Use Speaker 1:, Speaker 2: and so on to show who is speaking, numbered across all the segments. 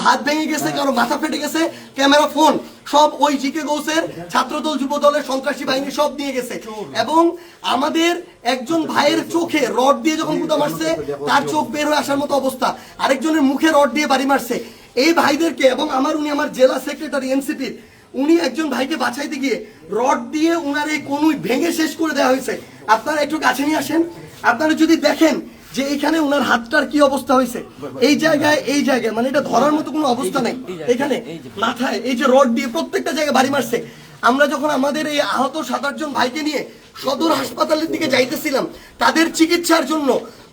Speaker 1: হাত ভেঙে গেছে, কারো মাথা ফেটে গেছে, ক্যামেরা, ফোন সব ওই জিকে গৌসের ছাত্রদল যুব দলের সন্ত্রাসী বাহিনী সব নিয়ে গেছে। এবং আমাদের একজন ভাইয়ের চোখে রড দিয়ে যখন গুঁতা মারছে, তার চোখ বের হয়ে আসার মতো অবস্থা, আরেকজনের মুখে রড দিয়ে বাড়ি মারছে। এই ভাইদেরকে এবং উনি আমার জেলা সেক্রেটারি এনসিপির, উনি একজন ভাইকে বাঁচাইতে গিয়ে রড দিয়ে উনার এই কনুই ভেঙে শেষ করে দেওয়া হয়েছে। আপনারা একটু কাছে নিয়ে আসেন, আপনারা যদি দেখেন যে এখানে উনার হাতটার কি অবস্থা হয়েছে, এই জায়গায় মানে এটা ধরার মতো কোনো অবস্থা নেই। এখানে মাথায় এই যে রড দিয়ে প্রত্যেকটা জায়গায় বাড়ি মারছে। আমরা যখন আমাদের এই আহত 7-8 জন ভাইকে নিয়ে সদর হাসপাতালের দিকে যাইতেছিলাম তাদের চিকিৎসার জন্য,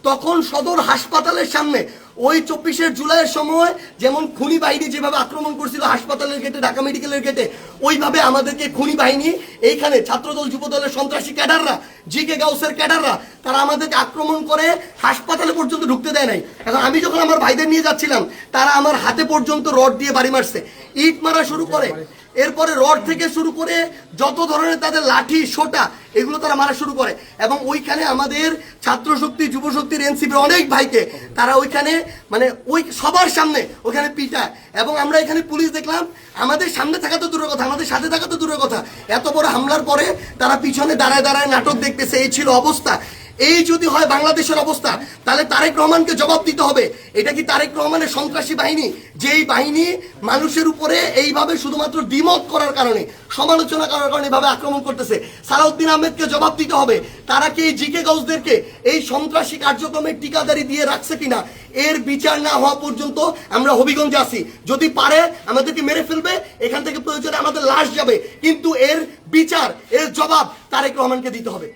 Speaker 1: তখন সদর হাসপাতালের সামনে ওই 24 জুলাইয়ের সময় যেমন খুনি বাহিনী যেভাবে আক্রমণ করছিল হাসপাতালের গেটে, ঢাকা মেডিকেলের গেটে, ওইভাবে আমাদেরকে খুনি বাহিনী এইখানে ছাত্রদল যুবদলের সন্ত্রাসী ক্যাডাররা, জিকে গাউসের ক্যাডাররা, তারা আমাদেরকে আক্রমণ করে হাসপাতালে পর্যন্ত ঢুকতে দেয় নাই। এখন আমি যখন আমার ভাইদের নিয়ে যাচ্ছিলাম, তারা আমার হাতে পর্যন্ত রড দিয়ে বাড়ি মারছে, ইট মারা শুরু করে, এরপরে রড থেকে শুরু করে যত ধরনের তাদের লাঠি সোটা এগুলো তারা মারা শুরু করে। এবং ওইখানে আমাদের ছাত্র শক্তি, যুব শক্তির, এনসিপির অনেক ভাইকে তারা ওইখানে মানে ওই সবার সামনে ওখানে পিটায়। এবং আমরা এখানে পুলিশ দেখলাম, আমাদের সামনে থাকা তো দূরের কথা, আমাদের সাথে থাকা তো দূরের কথা, এত বড় হামলার পরে তারা পিছনে দাঁড়ায় দাঁড়ায় নাটক দেখতেছে। এই ছিল অবস্থা। এই যদি হয় বাংলাদেশের অবস্থা, তাহলে তারেক রহমানকে জবাব দিতে হবে। এটা কি তারেক রহমানের সন্ত্রাসী বাহিনী, যেই বাহিনী মানুষের উপরে এইভাবে শুধুমাত্র দ্বিমত করার কারণে, সমালোচনা করার কারণে এইভাবে আক্রমণ করতেছে? সালাউদ্দিন আহমেদকে জবাব দিতে হবে। তারা কি এই জিকে গাউসদেরকে এই সন্ত্রাসী কার্যক্রমের টিকাদারি দিয়ে রাখছে কিনা, এর বিচার না হওয়া পর্যন্ত আমরা হবিগঞ্জে আছি। যদি পারে আমাদেরকে মেরে ফেলবে, এখান থেকে প্রয়োজনে আমাদের লাশ যাবে, কিন্তু এর বিচার, এর জবাব তারেক রহমানকে দিতে হবে।